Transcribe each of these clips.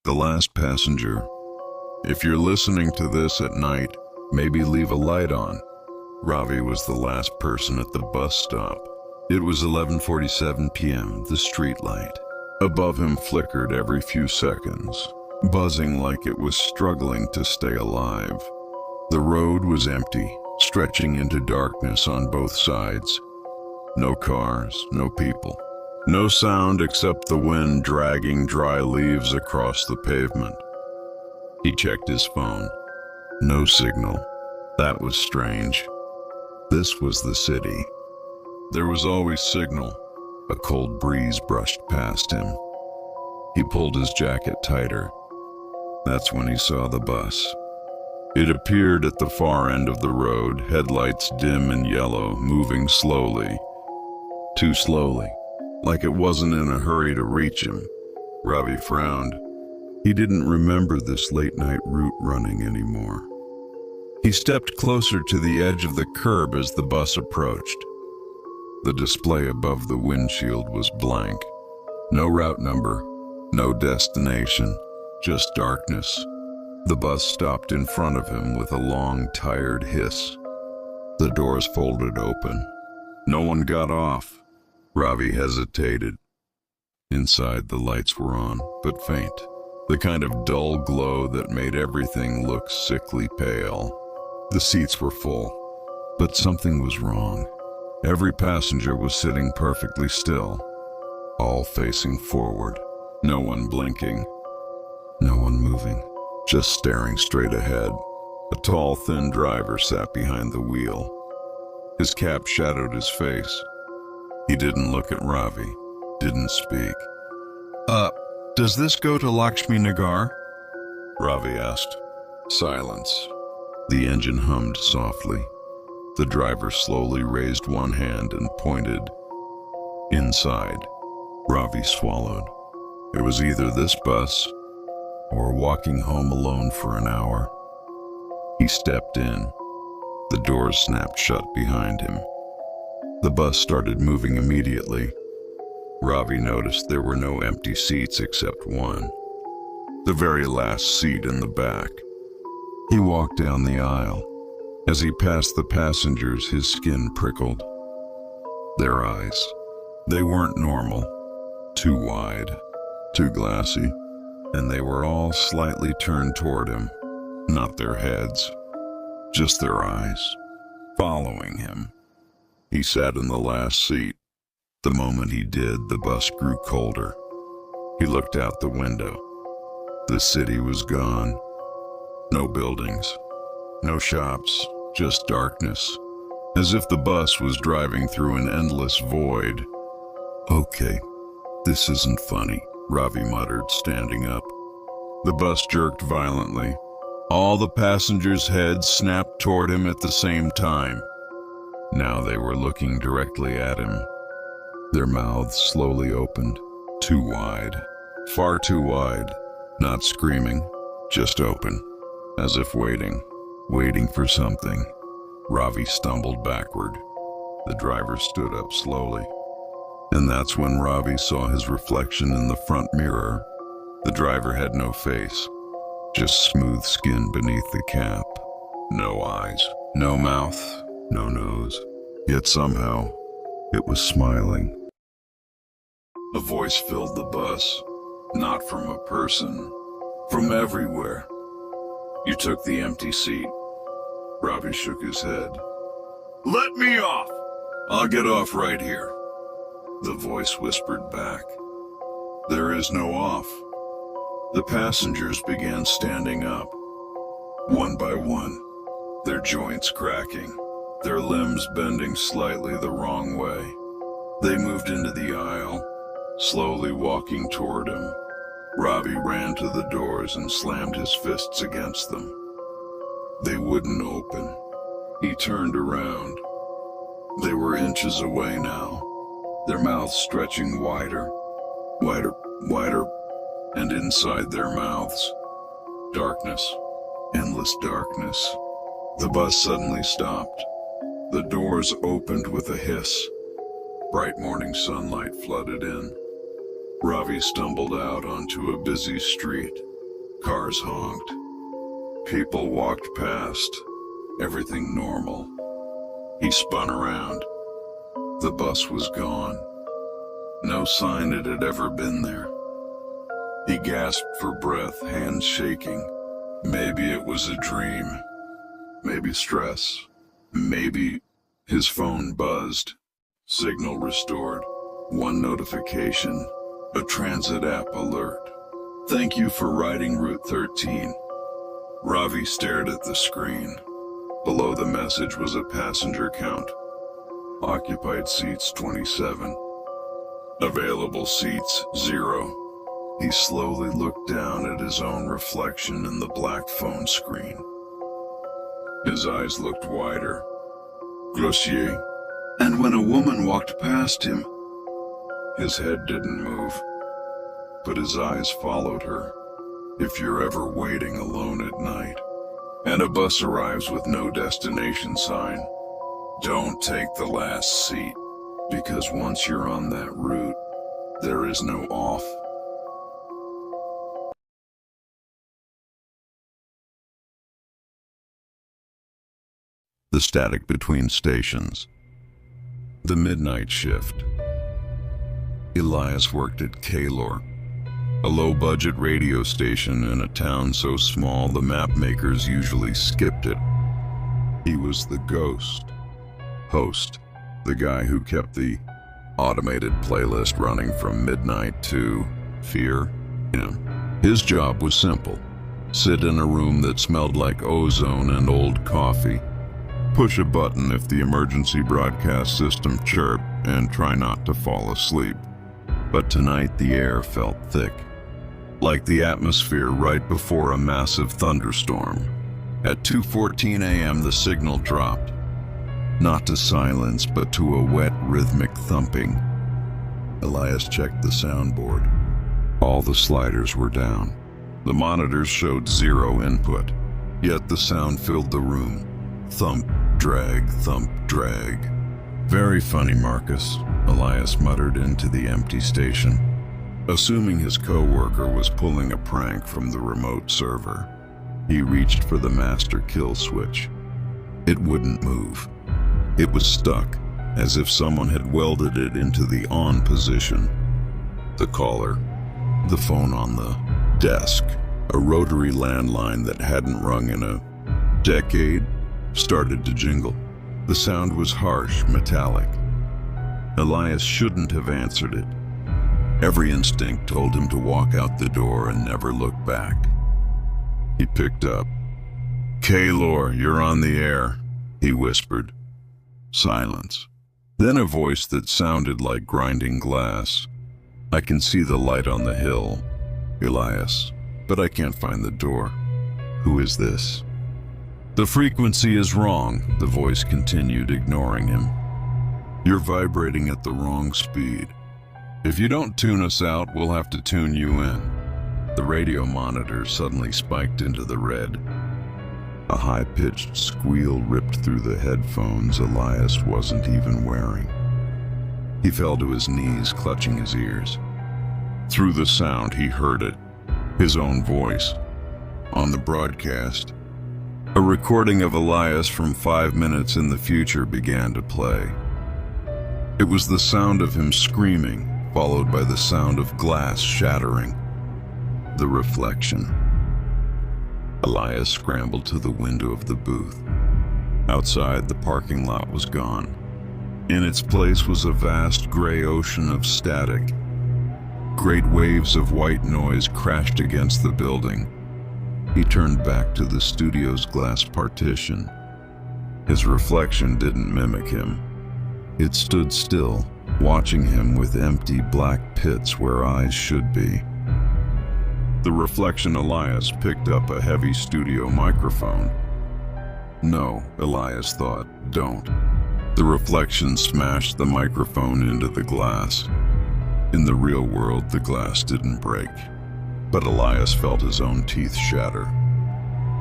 The last passenger. If you're listening to this at night, maybe leave a light on. Ravi was the last person at the bus stop. It was 11:47 p.m., the street light above him flickered every few seconds, buzzing like it was struggling to stay alive. The road was empty, stretching into darkness on both sides. No cars, no people. No sound except the wind dragging dry leaves across the pavement. He checked his phone. No signal. That was strange. This was the city. There was always signal. A cold breeze brushed past him. He pulled his jacket tighter. That's when he saw the bus. It appeared at the far end of the road, headlights dim and yellow, moving slowly. Too slowly, like it wasn't in a hurry to reach him. Ravi frowned. He didn't remember this late-night route running anymore. He stepped closer to the edge of the curb as the bus approached. The display above the windshield was blank. No route number, no destination, just darkness. The bus stopped in front of him with a long, tired hiss. The doors folded open. No one got off. Ravi hesitated. Inside, the lights were on, but faint. The kind of dull glow that made everything look sickly pale. The seats were full, but something was wrong. Every passenger was sitting perfectly still, all facing forward. No one blinking, no one moving, just staring straight ahead. A tall, thin driver sat behind the wheel. His cap shadowed his face. He didn't look at Ravi, didn't speak. Does this go to Lakshmi Nagar? Ravi asked. Silence. The engine hummed softly. The driver slowly raised one hand and pointed. Inside. Ravi swallowed. It was either this bus or walking home alone for an hour. He stepped in. The doors snapped shut behind him. The bus started moving immediately. Ravi noticed there were no empty seats except one, the very last seat in the back. He walked down the aisle. As he passed the passengers, his skin prickled. Their eyes, they weren't normal, too wide, too glassy, and they were all slightly turned toward him, not their heads, just their eyes, following him. He sat in the last seat. The moment he did, the bus grew colder. He looked out the window. The city was gone. No buildings, no shops, just darkness, as if the bus was driving through an endless void. Okay, this isn't funny, Ravi muttered, standing up. The bus jerked violently. All the passengers' heads snapped toward him at the same time. Now they were looking directly at him. Their mouths slowly opened, too wide, far too wide, not screaming, just open, as if waiting for something. Ravi stumbled backward. The driver stood up slowly. And that's when Ravi saw his reflection in the front mirror. The driver had no face, just smooth skin beneath the cap. No eyes, no mouth, no nose. Yet somehow, it was smiling. A voice filled the bus, not from a person, from everywhere. You took the empty seat. Ravi shook his head. Let me off! I'll get off right here. The voice whispered back. There is no off. The passengers began standing up, one by one, their joints cracking, their limbs bending slightly the wrong way. They moved into the aisle, slowly walking toward him. Ravi ran to the doors and slammed his fists against them. They wouldn't open. He turned around. They were inches away now, their mouths stretching wider, wider, and inside their mouths, darkness, endless darkness. The bus suddenly stopped. The doors opened with a hiss. Bright morning sunlight flooded in. Ravi stumbled out onto a busy street. Cars honked. People walked past. Everything normal. He spun around. The bus was gone. No sign it had ever been there. He gasped for breath, hands shaking. Maybe it was a dream. Maybe stress. Maybe his phone buzzed. Signal restored. One notification. A transit app alert. Thank you for riding Route 13. Ravi stared at the screen. Below the message was a passenger count. Occupied seats 27. Available seats 0. He slowly looked down at his own reflection in the black phone screen. His eyes looked wider. Grossier. And when a woman walked past him, his head didn't move, but his eyes followed her. If you're ever waiting alone at night, and a bus arrives with no destination sign, don't take the last seat, because once you're on that route, there is no off. The static between stations. The midnight shift. Elias worked at Kaylor, a low-budget radio station in a town so small the map makers usually skipped it. He was the ghost. Host, the guy who kept the automated playlist running from midnight to Fear. His job was simple. Sit in a room that smelled like ozone and old coffee. Push a button if the emergency broadcast system chirped, and try not to fall asleep. But tonight the air felt thick, like the atmosphere right before a massive thunderstorm. At 2:14 a.m. the signal dropped, not to silence but to a wet, rhythmic thumping. Elias checked the soundboard. All the sliders were down. The monitors showed 0 input, yet the sound filled the room. Thump, drag, thump, drag. Very funny, Marcus, Elias muttered into the empty station, assuming his co-worker was pulling a prank from the remote server. He reached for the master kill switch. It wouldn't move. It was stuck, as if someone had welded it into the on position. The caller, the phone on the desk, a rotary landline that hadn't rung in a decade, started to jingle. The sound was harsh, metallic. Elias shouldn't have answered it. Every instinct told him to walk out the door and never look back. He picked up. "Kaylor, you're on the air," he whispered. Silence. Then a voice that sounded like grinding glass. "I can see the light on the hill, Elias, but I can't find the door. Who is this?" "The frequency is wrong," the voice continued, ignoring him. "You're vibrating at the wrong speed. If you don't tune us out, we'll have to tune you in." The radio monitor suddenly spiked into the red. A high-pitched squeal ripped through the headphones Elias wasn't even wearing. He fell to his knees, clutching his ears. Through the sound, he heard it, his own voice. On the broadcast, a recording of Elias from 5 minutes in the future began to play. It was the sound of him screaming, followed by the sound of glass shattering. The reflection. Elias scrambled to the window of the booth. Outside, the parking lot was gone. In its place was a vast gray ocean of static. Great waves of white noise crashed against the building. He turned back to the studio's glass partition. His reflection didn't mimic him. It stood still, watching him with empty black pits where eyes should be. The reflection Elias picked up a heavy studio microphone. No, Elias thought, don't. The reflection smashed the microphone into the glass. In the real world, the glass didn't break, but Elias felt his own teeth shatter.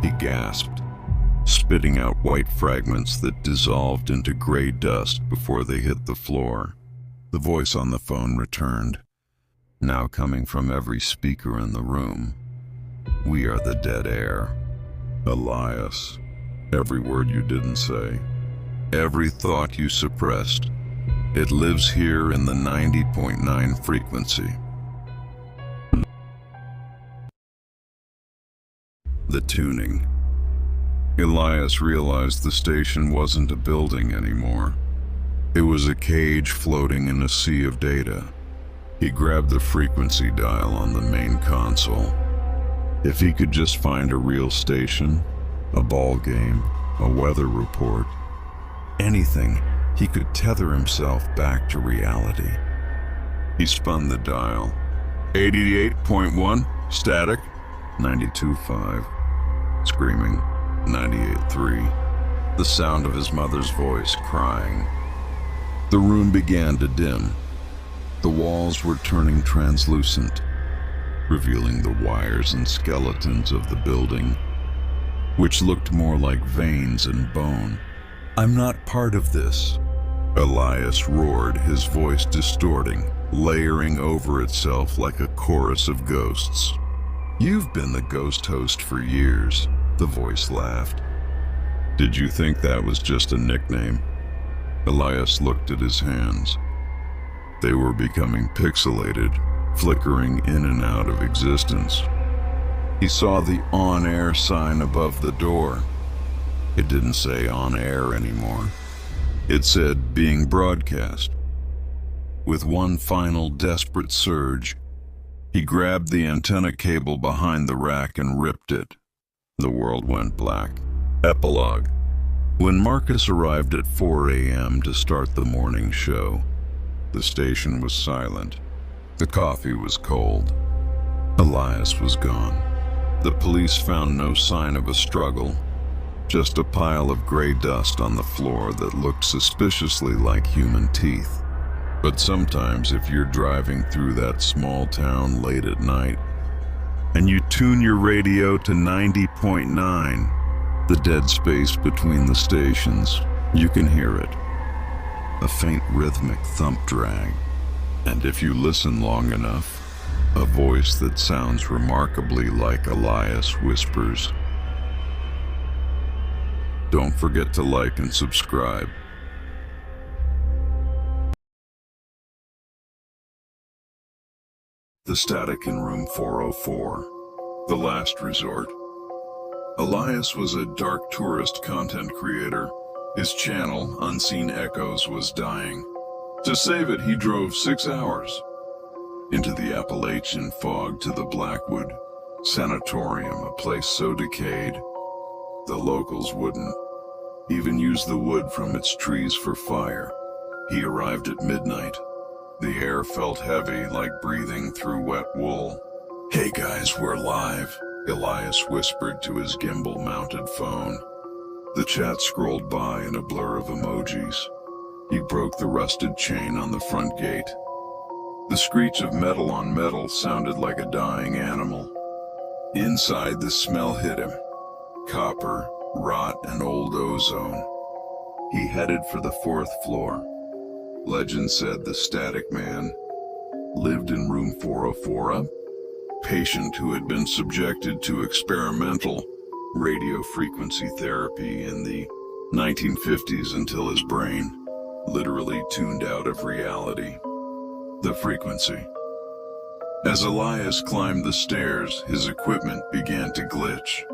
He gasped, spitting out white fragments that dissolved into gray dust before they hit the floor. The voice on the phone returned, now coming from every speaker in the room. We are the dead air. Elias, every word you didn't say, every thought you suppressed, it lives here in the 90.9 frequency. The tuning. Elias realized the station wasn't a building anymore. It was a cage floating in a sea of data. He grabbed the frequency dial on the main console. If he could just find a real station, a ball game, a weather report, anything, he could tether himself back to reality. He spun the dial. 88.1, static, 92.5, screaming, 98.3, the sound of his mother's voice crying. The room began to dim. The walls were turning translucent, revealing the wires and skeletons of the building, which looked more like veins and bone. "I'm not part of this," Elias roared, his voice distorting, layering over itself like a chorus of ghosts. "You've been the ghost host for years," the voice laughed. "Did you think that was just a nickname?" Elias looked at his hands. They were becoming pixelated, flickering in and out of existence. He saw the on-air sign above the door. It didn't say on air anymore. It said being broadcast. With one final desperate surge, he grabbed the antenna cable behind the rack and ripped it. The world went black. Epilogue. When Marcus arrived at 4 a.m. to start the morning show, the station was silent. The coffee was cold. Elias was gone. The police found no sign of a struggle, just a pile of gray dust on the floor that looked suspiciously like human teeth. But sometimes if you're driving through that small town late at night and you tune your radio to 90.9, the dead space between the stations, you can hear it. A faint rhythmic thump drag. And if you listen long enough, a voice that sounds remarkably like Elias whispers. Don't forget to like and subscribe. The static in room 404, the last resort. Elias was a dark tourist content creator. His channel, Unseen Echoes, was dying. To save it, he drove 6 hours into the Appalachian fog to the Blackwood Sanatorium, a place so decayed the locals wouldn't even use the wood from its trees for fire. He arrived at midnight. The air felt heavy, like breathing through wet wool. "Hey guys, we're live," Elias whispered to his gimbal-mounted phone. The chat scrolled by in a blur of emojis. He broke the rusted chain on the front gate. The screech of metal on metal sounded like a dying animal. Inside, the smell hit him. Copper, rot, and old ozone. He headed for the 4th floor. Legend said the static man lived in room 404, a patient who had been subjected to experimental radio frequency therapy in the 1950s until his brain literally tuned out of reality. The frequency. As Elias climbed the stairs, his equipment began to glitch.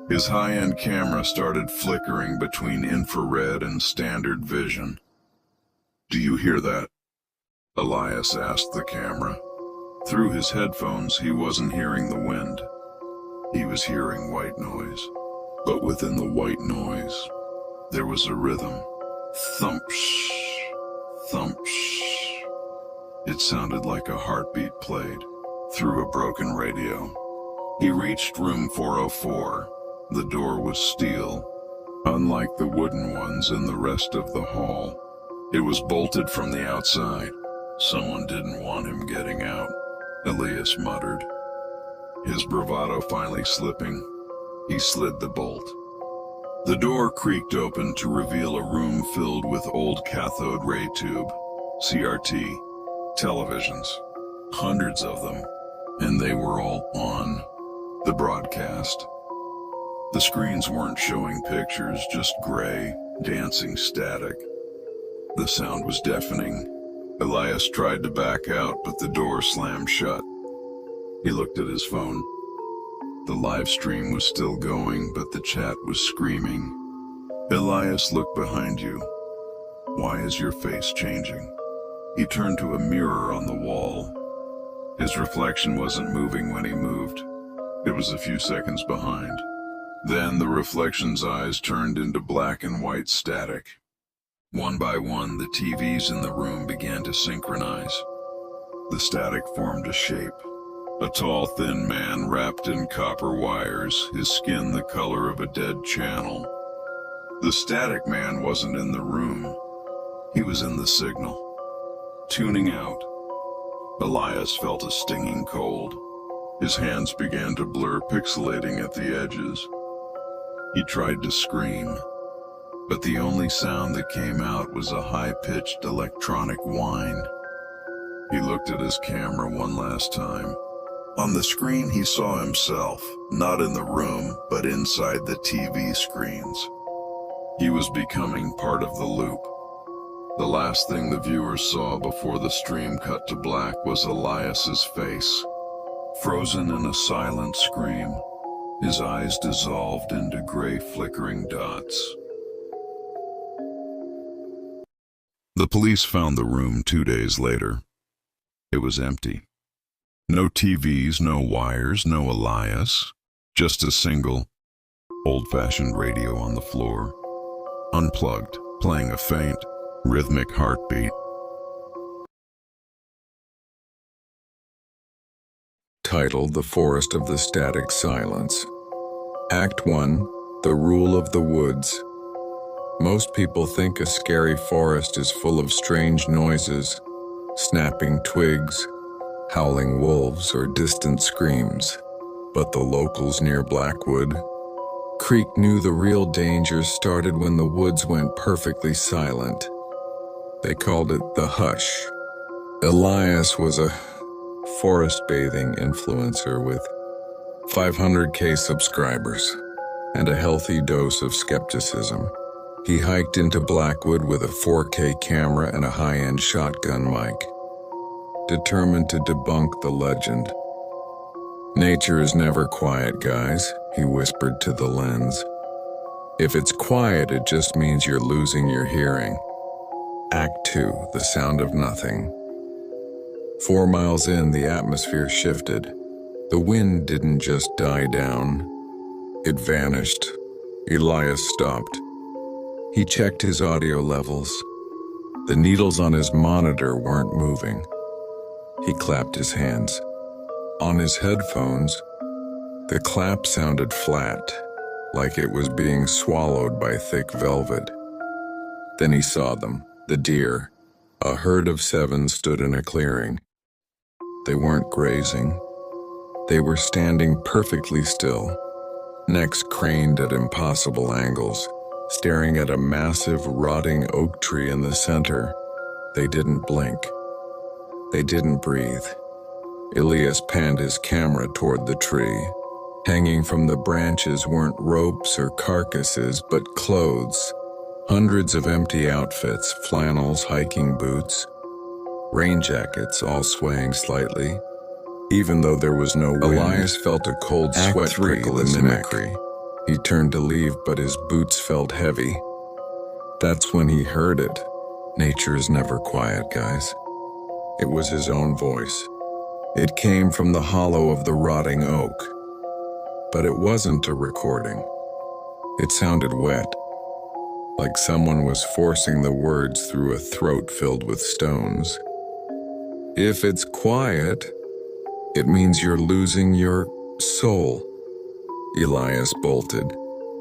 His high-end camera started flickering between infrared and standard vision. "Do you hear that?" Elias asked the camera. Through his headphones, he wasn't hearing the wind. He was hearing white noise. But within the white noise, there was a rhythm. Thump-sh, thump-sh. It sounded like a heartbeat played through a broken radio. He reached room 404. The door was steel, unlike the wooden ones in the rest of the hall. It was bolted from the outside. Someone didn't want him getting out, Elias muttered. His bravado finally slipping, he slid the bolt. The door creaked open to reveal a room filled with old cathode ray tube, CRT, televisions. Hundreds of them, and they were all on. The broadcast. The screens weren't showing pictures, just gray, dancing static. The sound was deafening. Elias tried to back out, but the door slammed shut. He looked at his phone. The live stream was still going, but the chat was screaming. Elias, look behind you. Why is your face changing? He turned to a mirror on the wall. His reflection wasn't moving when he moved. It was a few seconds behind. Then the reflection's eyes turned into black and white static. One by one, the TVs in the room began to synchronize. The static formed a shape. A tall, thin man wrapped in copper wires, his skin the color of a dead channel. The static man wasn't in the room. He was in the signal. Tuning out. Elias felt a stinging cold. His hands began to blur, pixelating at the edges. He tried to scream, but the only sound that came out was a high-pitched electronic whine. He looked at his camera one last time. On the screen he saw himself, not in the room, but inside the TV screens. He was becoming part of the loop. The last thing the viewers saw before the stream cut to black was Elias's face, frozen in a silent scream. His eyes dissolved into gray flickering dots. The police found the room 2 days later. It was empty. No TVs, no wires, no Elias. Just a single, old-fashioned radio on the floor, unplugged, playing a faint, rhythmic heartbeat. Titled The Forest of the Static Silence. Act 1, The Rule of the Woods. Most people think a scary forest is full of strange noises, snapping twigs, howling wolves, or distant screams. But the locals near Blackwood Creek knew the real danger started when the woods went perfectly silent. They called it the hush. Elias was a forest-bathing influencer with 500K subscribers and a healthy dose of skepticism. He hiked into Blackwood with a 4K camera and a high-end shotgun mic, determined to debunk the legend. "Nature is never quiet, guys," he whispered to the lens. "If it's quiet, it just means you're losing your hearing." Act 2, The Sound of Nothing. 4 miles in, the atmosphere shifted. The wind didn't just die down. It vanished. Elias stopped. He checked his audio levels. The needles on his monitor weren't moving. He clapped his hands. On his headphones, the clap sounded flat, like it was being swallowed by thick velvet. Then he saw them, the deer. A herd of 7 stood in a clearing. They weren't grazing. They were standing perfectly still, necks craned at impossible angles, staring at a massive, rotting oak tree in the center. They didn't blink. They didn't breathe. Elias panned his camera toward the tree. Hanging from the branches weren't ropes or carcasses, but clothes. Hundreds of empty outfits, flannels, hiking boots, rain jackets, all swaying slightly. Even though there was no wind, Elias felt a cold sweat trickle in the neck. He turned to leave, but his boots felt heavy. That's when he heard it. Nature is never quiet, guys. It was his own voice. It came from the hollow of the rotting oak. But it wasn't a recording. It sounded wet, like someone was forcing the words through a throat filled with stones. If it's quiet, it means you're losing your soul. Elias bolted.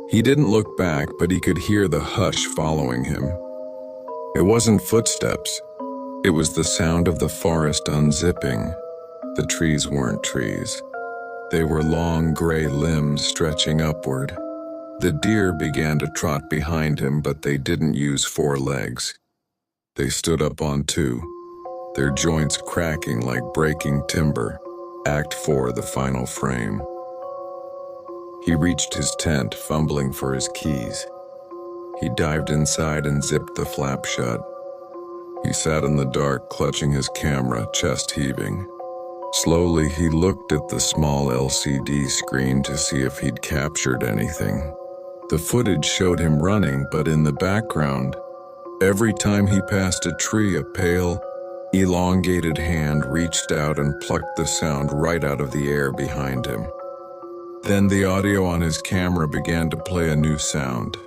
He didn't look back, but he could hear the hush following him. It wasn't footsteps. It was the sound of the forest unzipping. The trees weren't trees. They were long gray limbs stretching upward. The deer began to trot behind him, but they didn't use 4 legs. They stood up on 2, their joints cracking like breaking timber. Act 4, The Final Frame. He reached his tent, fumbling for his keys. He dived inside and zipped the flap shut. He sat in the dark, clutching his camera, chest heaving. Slowly, he looked at the small LCD screen to see if he'd captured anything. The footage showed him running, but in the background, every time he passed a tree, a pale, elongated hand reached out and plucked the sound right out of the air behind him. Then the audio on his camera began to play a new sound.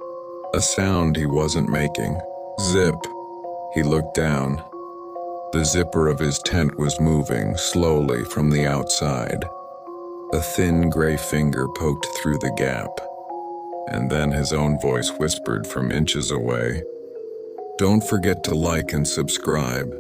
A sound he wasn't making. Zip. He looked down. The zipper of his tent was moving slowly from the outside. A thin gray finger poked through the gap. And then his own voice whispered from inches away, "Don't forget to like and subscribe."